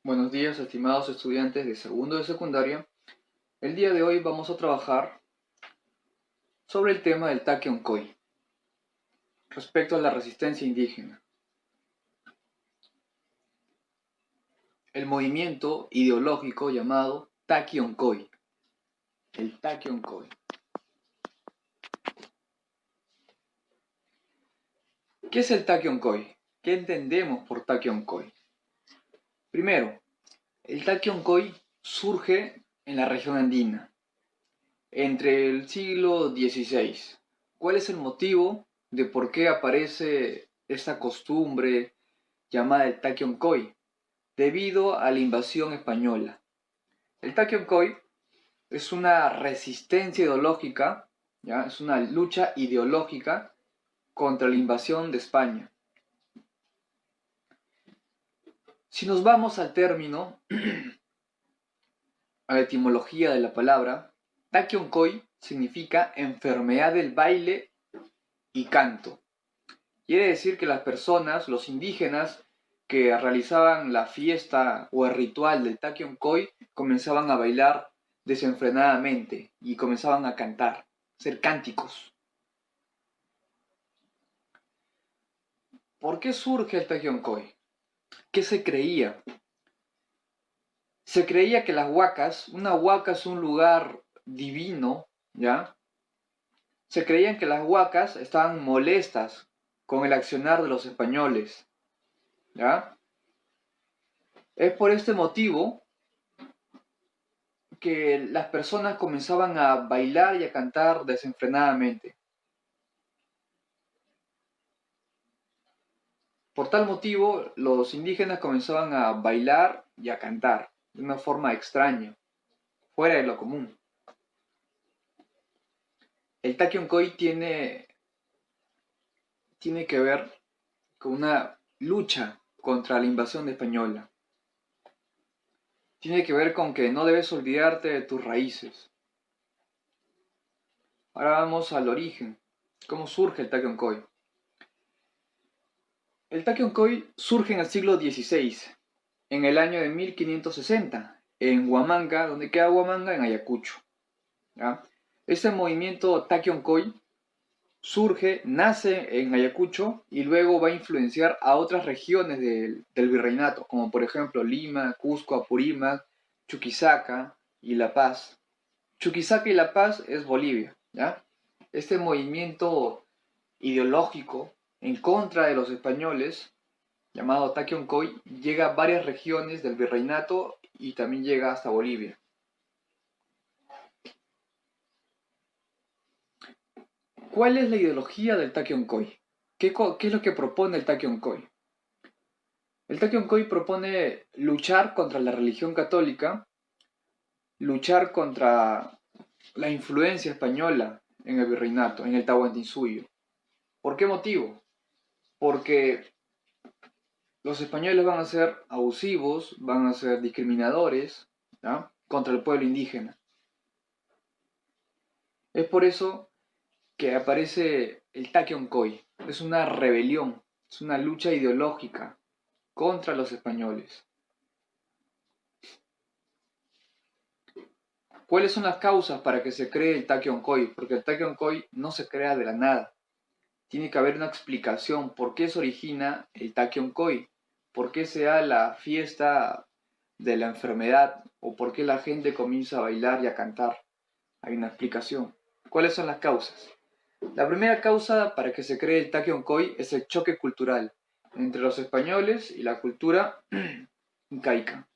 Buenos días, estimados estudiantes de segundo de secundaria. El día de hoy vamos a trabajar sobre el tema del Takion-Koy respecto a la resistencia indígena. El movimiento ideológico llamado Takion-Koy. El Takion-Koy. ¿Qué es el Takion-Koy? ¿Qué entendemos por Takion-Koy? Primero, el Takion-Koy surge en la región andina entre el siglo XVI. ¿Cuál es el motivo de por qué aparece esta costumbre llamada el Takion-Koy? Debido a la invasión española. El Takion-Koy es una resistencia ideológica, ¿ya? Es una lucha ideológica contra la invasión de España. Si nos vamos al término, a la etimología de la palabra, Takion-Koy significa enfermedad del baile y canto. Quiere decir que las personas, los indígenas que realizaban la fiesta o el ritual del Takion-Koy, comenzaban a bailar desenfrenadamente y comenzaban a cantar, hacer cánticos. ¿Por qué surge el Takion-Koy? ¿Qué se creía? Se creía que las huacas, una huaca es un lugar divino, ¿ya? Se creían que las huacas estaban molestas con el accionar de los españoles, ¿ya? Es por este motivo que las personas comenzaban a bailar y a cantar desenfrenadamente. Por tal motivo, los indígenas comenzaban a bailar y a cantar de una forma extraña, fuera de lo común. El Takion-Koy tiene que ver con una lucha contra la invasión española. Tiene que ver con que no debes olvidarte de tus raíces. Ahora vamos al origen. ¿Cómo surge el Takion-Koy? El Takion-Koy surge en el siglo XVI, en el año de 1560, en Huamanga, donde queda Huamanga, en Ayacucho. ¿Ya? Este movimiento Takion-Koy surge, nace en Ayacucho y luego va a influenciar a otras regiones del virreinato, como por ejemplo Lima, Cusco, Apurímac, Chuquisaca y La Paz. Chuquisaca y La Paz es Bolivia, ¿ya? Este movimiento ideológico en contra de los españoles, llamado Takion-Koy, llega a varias regiones del virreinato y también llega hasta Bolivia. ¿Cuál es la ideología del Takion-Koy? ¿Qué es lo que propone el Takion-Koy? El Takion-Koy propone luchar contra la religión católica, luchar contra la influencia española en el virreinato, en el Tahuantinsuyo. ¿Por qué motivo? Porque los españoles van a ser abusivos, van a ser discriminadores, ¿ya? Contra el pueblo indígena. Es por eso que aparece el Takion-Koy. Es una rebelión, es una lucha ideológica contra los españoles. ¿Cuáles son las causas para que se cree el Takion-Koy? Porque el Takion-Koy no se crea de la nada. Tiene que haber una explicación por qué se origina el Takion-Koy, por qué se da la fiesta de la enfermedad o por qué la gente comienza a bailar y a cantar. Hay una explicación. ¿Cuáles son las causas? La primera causa para que se cree el Takion-Koy es el choque cultural entre los españoles y la cultura incaica.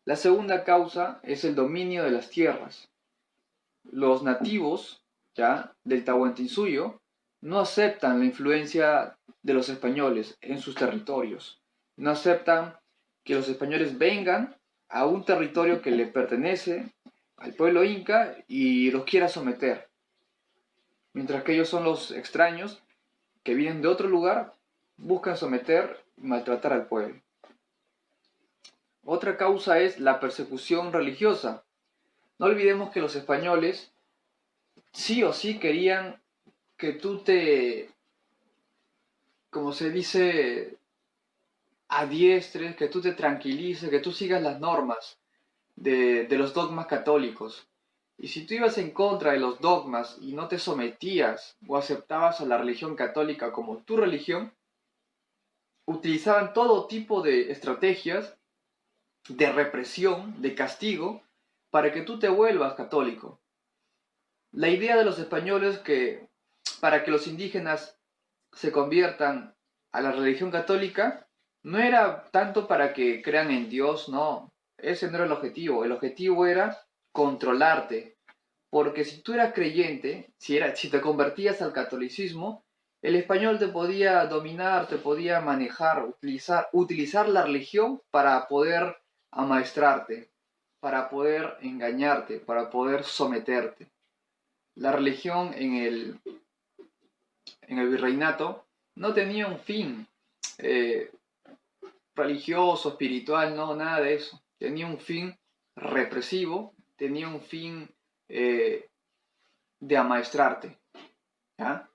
La segunda causa es el dominio de las tierras. Los nativos, ya, del Tahuantinsuyo no aceptan la influencia de los españoles en sus territorios. No aceptan que los españoles vengan a un territorio que le pertenece al pueblo inca y los quiera someter. Mientras que ellos son los extraños que vienen de otro lugar, buscan someter y maltratar al pueblo. Otra causa es la persecución religiosa. No olvidemos que los españoles sí o sí querían que tú te, como se dice, adiestres, que tú te tranquilices, que tú sigas las normas de los dogmas católicos. Y si tú ibas en contra de los dogmas y no te sometías o aceptabas a la religión católica como tu religión, utilizaban todo tipo de estrategias de represión, de castigo, para que tú te vuelvas católico. La idea de los españoles que para que los indígenas se conviertan a la religión católica no era tanto para que crean en Dios, no. Ese no era el objetivo. El objetivo era controlarte. Porque si tú eras creyente, si te convertías al catolicismo, el español te podía dominar, te podía manejar, utilizar la religión para poder amaestrarte, para poder engañarte, para poder someterte. La religión en el virreinato no tenía un fin religioso, espiritual, no, nada de eso. Tenía un fin represivo, tenía un fin de amaestrarte. ¿Ya?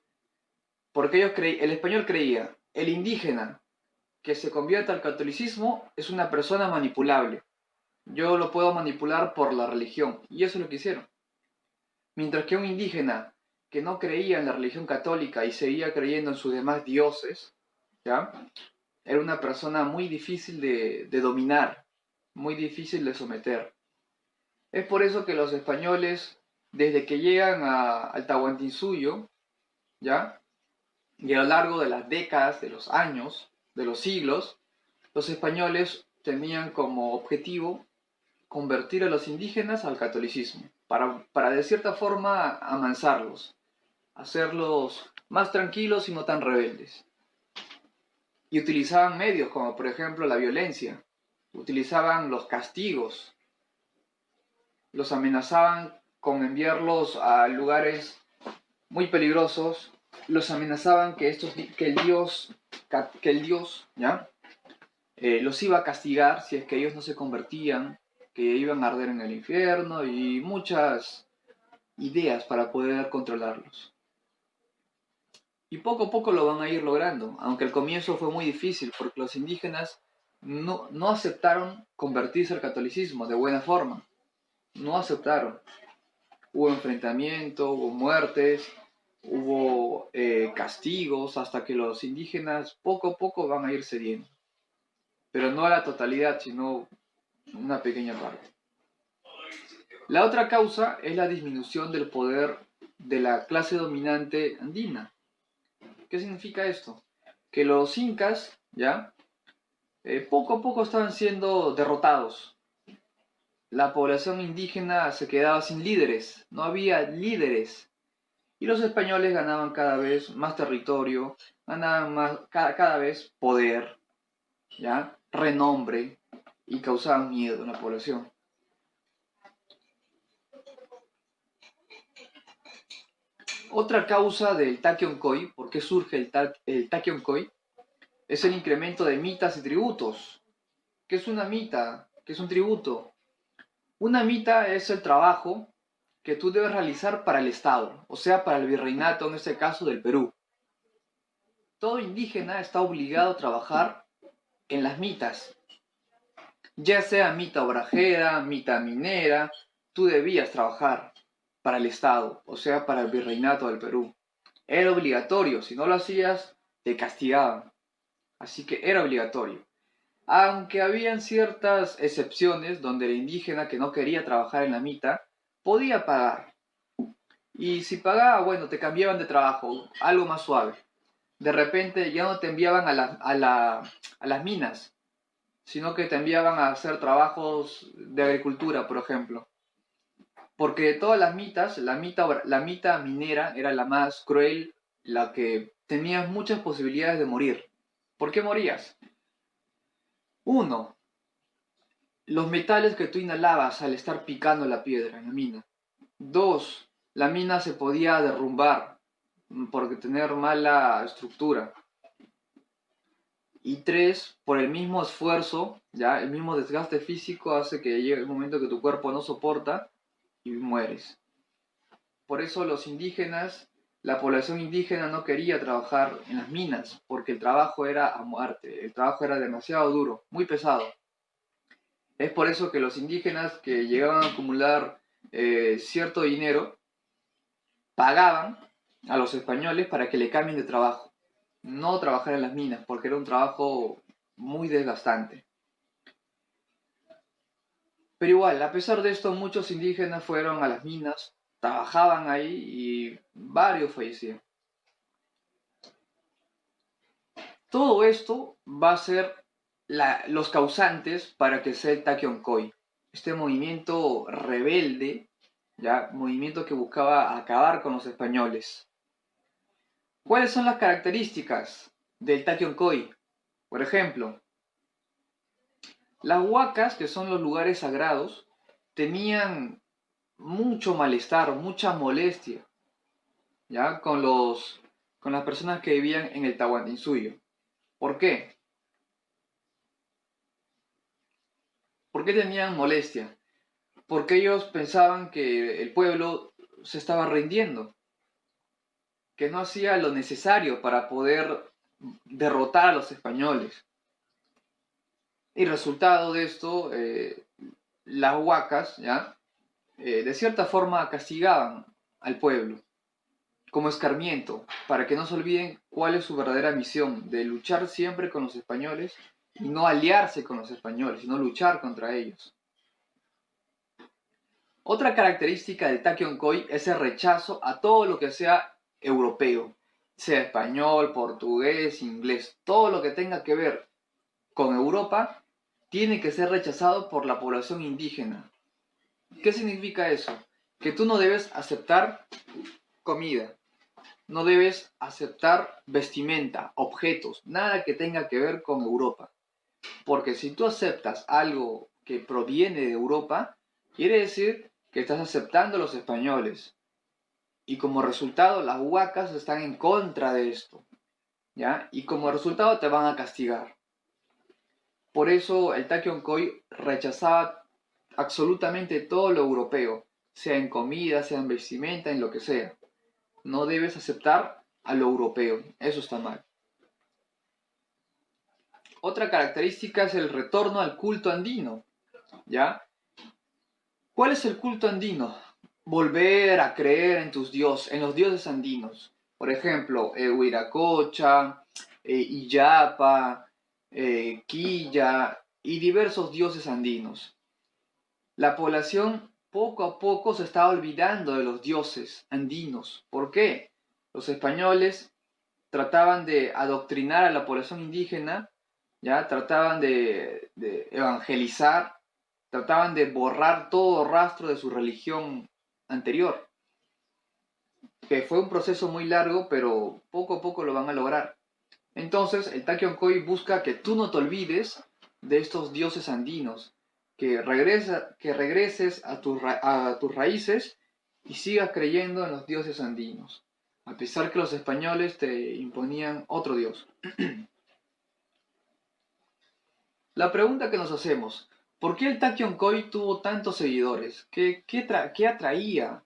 Porque el español creía, el indígena que se convierta al catolicismo es una persona manipulable. Yo lo puedo manipular por la religión. Y eso es lo que hicieron. Mientras que un indígena que no creía en la religión católica y seguía creyendo en sus demás dioses, ¿ya? Era una persona muy difícil de dominar, muy difícil de someter. Es por eso que los españoles, desde que llegan al Tahuantinsuyo, ¿ya? Y a lo largo de las décadas, de los años, de los siglos, los españoles tenían como objetivo convertir a los indígenas al catolicismo, para de cierta forma amansarlos, hacerlos más tranquilos y no tan rebeldes. Y utilizaban medios como por ejemplo la violencia, utilizaban los castigos, los amenazaban con enviarlos a lugares muy peligrosos, los amenazaban que el Dios, ¿ya? Los iba a castigar si es que ellos no se convertían, que iban a arder en el infierno y muchas ideas para poder controlarlos. Y poco a poco lo van a ir logrando, aunque al comienzo fue muy difícil porque los indígenas no aceptaron convertirse al catolicismo de buena forma. No aceptaron. Hubo enfrentamiento, hubo muertes, hubo castigos, hasta que los indígenas poco a poco van a ir cediendo. Pero no a la totalidad, sino una pequeña parte. La otra causa es la disminución del poder de la clase dominante andina. ¿Qué significa esto? Que los incas, ¿ya? Poco a poco estaban siendo derrotados. La población indígena se quedaba sin líderes, no había líderes. Y los españoles ganaban cada vez más territorio, ganaban cada vez poder, ¿ya? Renombre, y causaban miedo en la población. Otra causa del Taquioncoy, ¿por qué surge el Taquioncoy? Es el incremento de mitas y tributos. ¿Qué es una mita? ¿Qué es un tributo? Una mita es el trabajo que tú debes realizar para el Estado, o sea, para el virreinato, en este caso del Perú. Todo indígena está obligado a trabajar en las mitas, ya sea mita obrajera, mita minera, tú debías trabajar para el Estado, o sea, para el virreinato del Perú. Era obligatorio, si no lo hacías, te castigaban. Así que era obligatorio. Aunque habían ciertas excepciones donde el indígena que no quería trabajar en la mita podía pagar. Y si pagaba, bueno, te cambiaban de trabajo, algo más suave. De repente ya no te enviaban a las minas, sino que te enviaban a hacer trabajos de agricultura, por ejemplo. Porque de todas las mitas, la mita minera era la más cruel, la que tenía muchas posibilidades de morir. ¿Por qué morías? Uno, los metales que tú inhalabas al estar picando la piedra en la mina. Dos, la mina se podía derrumbar por tener mala estructura. Y tres, por el mismo esfuerzo, ya el mismo desgaste físico hace que llegue el momento que tu cuerpo no soporta y mueres. Por eso los indígenas la población indígena no quería trabajar en las minas porque el trabajo era a muerte, el trabajo era demasiado duro, muy pesado. Es por eso que los indígenas que llegaban a acumular cierto dinero pagaban a los españoles para que le cambien de trabajo, no trabajar en las minas porque era un trabajo muy desgastante. Pero igual, a pesar de esto, muchos indígenas fueron a las minas, trabajaban ahí y varios fallecieron. Todo esto va a ser los causantes para que sea el Takion-Koy, este movimiento rebelde, ya movimiento que buscaba acabar con los españoles. ¿Cuáles son las características del Takion-Koy? Por ejemplo, las huacas, que son los lugares sagrados, tenían mucho malestar, mucha molestia, ya con las personas que vivían en el Tahuantinsuyo. ¿Por qué? ¿Por qué tenían molestia? Porque ellos pensaban que el pueblo se estaba rindiendo, que no hacía lo necesario para poder derrotar a los españoles. Y resultado de esto, las huacas, ¿ya? De cierta forma castigaban al pueblo como escarmiento, para que no se olviden cuál es su verdadera misión, de luchar siempre con los españoles y no aliarse con los españoles, sino luchar contra ellos. Otra característica del Takion-Koy es el rechazo a todo lo que sea europeo, sea español, portugués, inglés, todo lo que tenga que ver con Europa tiene que ser rechazado por la población indígena. ¿Qué significa eso? Que tú no debes aceptar comida, no debes aceptar vestimenta, objetos, nada que tenga que ver con Europa. Porque si tú aceptas algo que proviene de Europa, quiere decir que estás aceptando a los españoles. Y como resultado, las huacas están en contra de esto, ¿ya? Y como resultado te van a castigar. Por eso el Takion-Koy rechazaba absolutamente todo lo europeo, sea en comida, sea en vestimenta, en lo que sea. No debes aceptar a lo europeo, eso está mal. Otra característica es el retorno al culto andino, ¿ya? ¿Cuál es el culto andino? Volver a creer en en los dioses andinos. Por ejemplo, Huiracocha, Illapa, Quilla y diversos dioses andinos. La población poco a poco se está olvidando de los dioses andinos. ¿Por qué? Los españoles trataban de adoctrinar a la población indígena, ya trataban de evangelizar, trataban de borrar todo rastro de su religión anterior, que fue un proceso muy largo, pero poco a poco lo van a lograr. Entonces, el Takion-Koy busca que tú no te olvides de estos dioses andinos, que regreses a tus raíces y sigas creyendo en los dioses andinos, a pesar que los españoles te imponían otro dios. La pregunta que nos hacemos, ¿por qué el Takion-Koy tuvo tantos seguidores? ¿Qué atraía?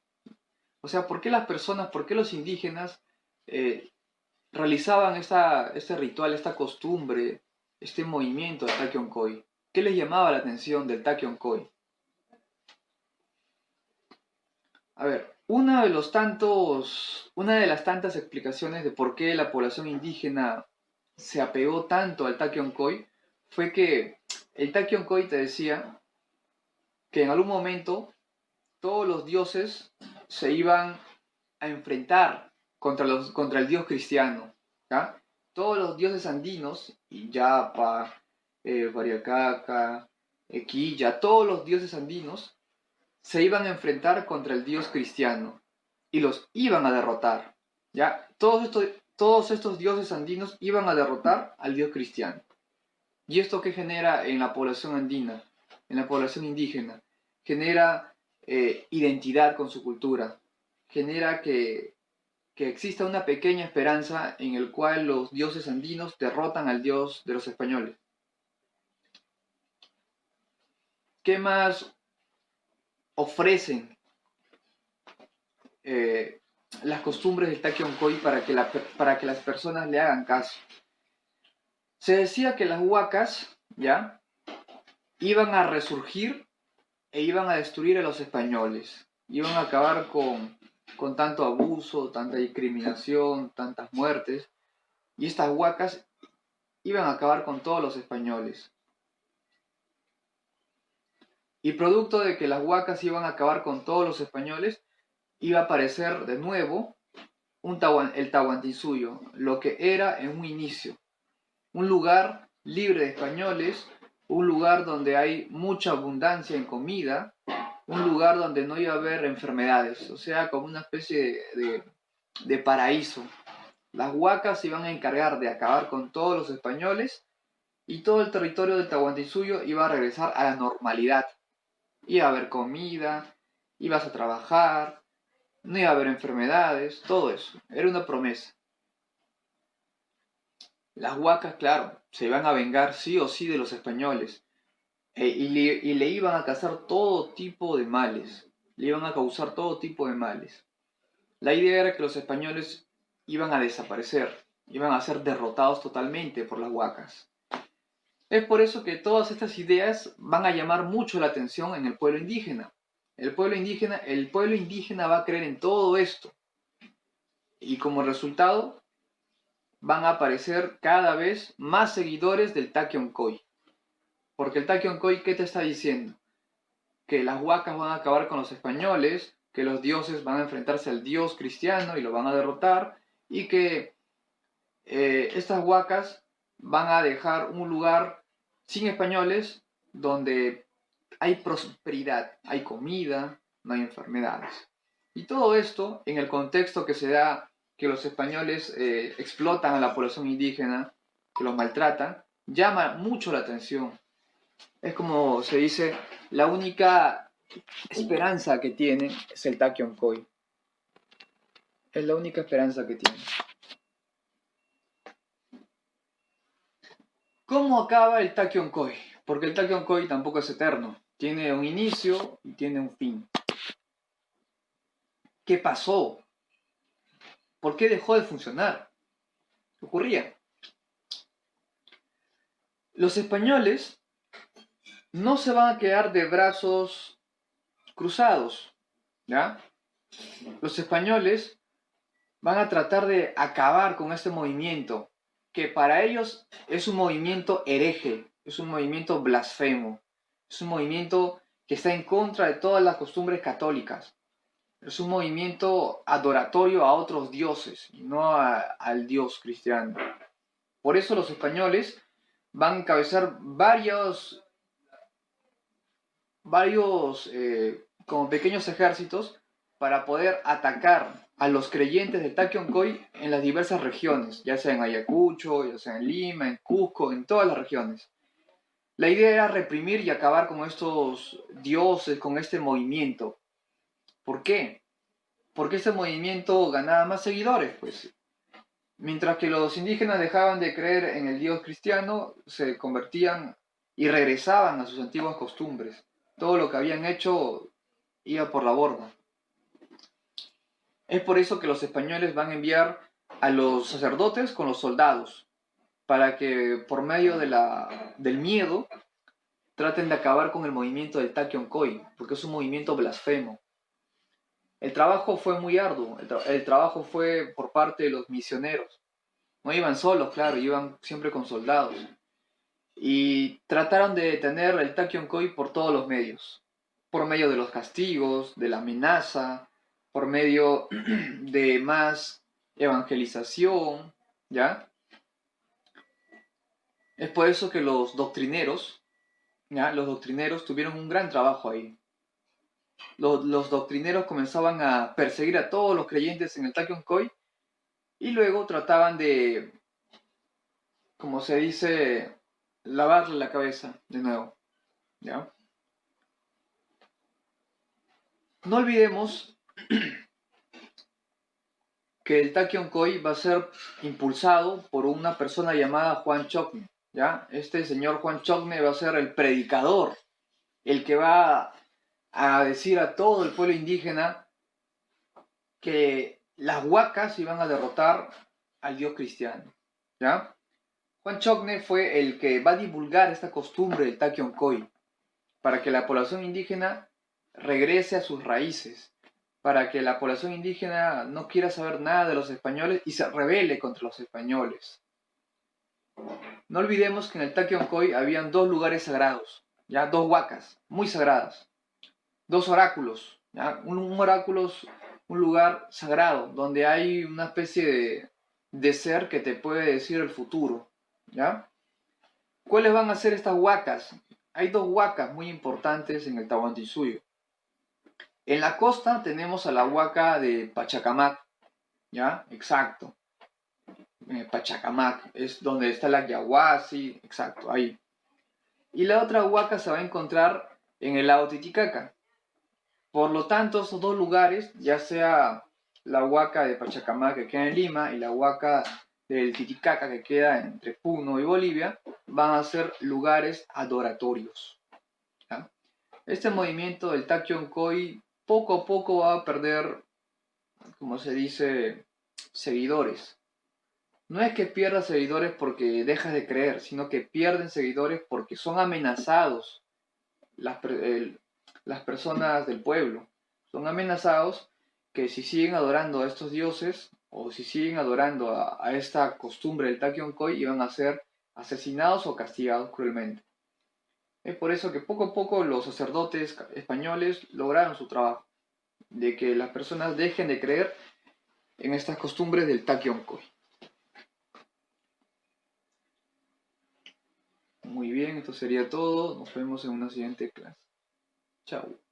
O sea, ¿por qué las personas, por qué los indígenas eh, realizaban este ritual, esta costumbre, este movimiento del Takion-Koy? ¿Qué les llamaba la atención del Takion-Koy? A ver, una de las tantas explicaciones de por qué la población indígena se apegó tanto al Takion-Koy fue que el Takion-Koy te decía que en algún momento todos los dioses se iban a enfrentar contra el dios cristiano. ¿Ya? Todos los dioses andinos, Illapa, Variacaca, Quilla, todos los dioses andinos se iban a enfrentar contra el dios cristiano y los iban a derrotar. ¿Ya? Todos estos dioses andinos iban a derrotar al dios cristiano. ¿Y esto qué genera en la población andina, en la población indígena? Genera identidad con su cultura, genera que exista una pequeña esperanza en el cual los dioses andinos derrotan al dios de los españoles. ¿Qué más ofrecen las costumbres del Takion-Koy para que las personas le hagan caso. Se decía que las huacas, ¿ya?, iban a resurgir e iban a destruir a los españoles. Iban a acabar con tanto abuso, tanta discriminación, tantas muertes. Y estas huacas iban a acabar con todos los españoles. Y producto de que las huacas iban a acabar con todos los españoles, iba a aparecer de nuevo el Tahuantinsuyo, lo que era en un inicio. Un lugar libre de españoles, un lugar donde hay mucha abundancia en comida, un lugar donde no iba a haber enfermedades, o sea, como una especie de paraíso. Las huacas se iban a encargar de acabar con todos los españoles y todo el territorio del Tahuantinsuyo iba a regresar a la normalidad. Iba a haber comida, ibas a trabajar, no iba a haber enfermedades, todo eso. Era una promesa. Las huacas, claro, se iban a vengar sí o sí de los españoles. Y le iban a causar todo tipo de males. Le iban a causar todo tipo de males. La idea era que los españoles iban a desaparecer, iban a ser derrotados totalmente por las huacas. Es por eso que todas estas ideas van a llamar mucho la atención en el pueblo indígena. El pueblo indígena va a creer en todo esto. Y como resultado, van a aparecer cada vez más seguidores del Takion-Koy. Porque el Takion-Koy, ¿qué te está diciendo? Que las huacas van a acabar con los españoles, que los dioses van a enfrentarse al dios cristiano y lo van a derrotar, y que estas huacas van a dejar un lugar sin españoles donde hay prosperidad, hay comida, no hay enfermedades. Y todo esto en el contexto que se da que los españoles explotan a la población indígena, que los maltratan, llama mucho la atención. Es como se dice, la única esperanza que tienen es el Takion-Koy. Es la única esperanza que tienen. ¿Cómo acaba el Takion-Koy? Porque el Takion-Koy tampoco es eterno. Tiene un inicio y tiene un fin. ¿Qué pasó? ¿Por qué dejó de funcionar? ¿Qué ocurría? Los españoles no se van a quedar de brazos cruzados, ¿ya? Los españoles van a tratar de acabar con este movimiento, que para ellos es un movimiento hereje, es un movimiento blasfemo, es un movimiento que está en contra de todas las costumbres católicas, es un movimiento adoratorio a otros dioses y no al Dios cristiano. Por eso los españoles van a encabezar varios como pequeños ejércitos para poder atacar a los creyentes del Takion-Koy en las diversas regiones, ya sea en Ayacucho, ya sea en Lima, en Cusco, en todas las regiones. La idea era reprimir y acabar con estos dioses, con este movimiento. ¿Por qué? Porque este movimiento ganaba más seguidores, pues. Mientras que los indígenas dejaban de creer en el Dios cristiano, se convertían y regresaban a sus antiguas costumbres. Todo lo que habían hecho iba por la borda. Es por eso que los españoles van a enviar a los sacerdotes con los soldados, para que por medio del miedo traten de acabar con el movimiento del Takion-Koy, porque es un movimiento blasfemo. El trabajo fue muy arduo, el trabajo fue por parte de los misioneros. No iban solos, claro, iban siempre con soldados. Y trataron de detener el Takion-Koy por todos los medios. Por medio de los castigos, de la amenaza, por medio de más evangelización, ¿ya? Es por eso que los doctrineros, ¿ya? Los doctrineros tuvieron un gran trabajo ahí. Los doctrineros comenzaban a perseguir a todos los creyentes en el Takion-Koy y luego trataban de, como se dice, lavarle la cabeza de nuevo, ¿ya? No olvidemos que el Takion-Koy va a ser impulsado por una persona llamada Juan Chocne, ¿ya? Este señor Juan Chocne va a ser el predicador, el que va a decir a todo el pueblo indígena que las huacas iban a derrotar al dios cristiano, ¿ya? Juan Chocne fue el que va a divulgar esta costumbre del Takion-Koy para que la población indígena regrese a sus raíces, para que la población indígena no quiera saber nada de los españoles y se rebele contra los españoles. No olvidemos que en el Takion-Koy habían dos lugares sagrados, ya dos huacas muy sagradas, dos oráculos, ¿ya? Un oráculo es un lugar sagrado donde hay una especie de ser que te puede decir el futuro, ¿ya? ¿Cuáles van a ser estas huacas? Hay dos huacas muy importantes en el Tahuantinsuyo. En la costa tenemos a la huaca de Pachacamac, ¿ya? Exacto. Pachacamac es donde está la Yahuasi, exacto, ahí. Y la otra huaca se va a encontrar en el lago Titicaca. Por lo tanto, esos dos lugares, ya sea la huaca de Pachacamac que queda en Lima y la huaca del Titicaca que queda entre Puno y Bolivia, van a ser lugares adoratorios, ¿ya? Este movimiento del Takion-Koy poco a poco va a perder, como se dice, seguidores. No es que pierda seguidores porque dejas de creer, sino que pierden seguidores porque son amenazados las personas del pueblo. Son amenazados que si siguen adorando a estos dioses o si siguen adorando a esta costumbre del Takion-Koy iban a ser asesinados o castigados cruelmente. Es por eso que poco a poco los sacerdotes españoles lograron su trabajo, de que las personas dejen de creer en estas costumbres del Takion-Koy. Muy bien, esto sería todo. Nos vemos en una siguiente clase. Chao.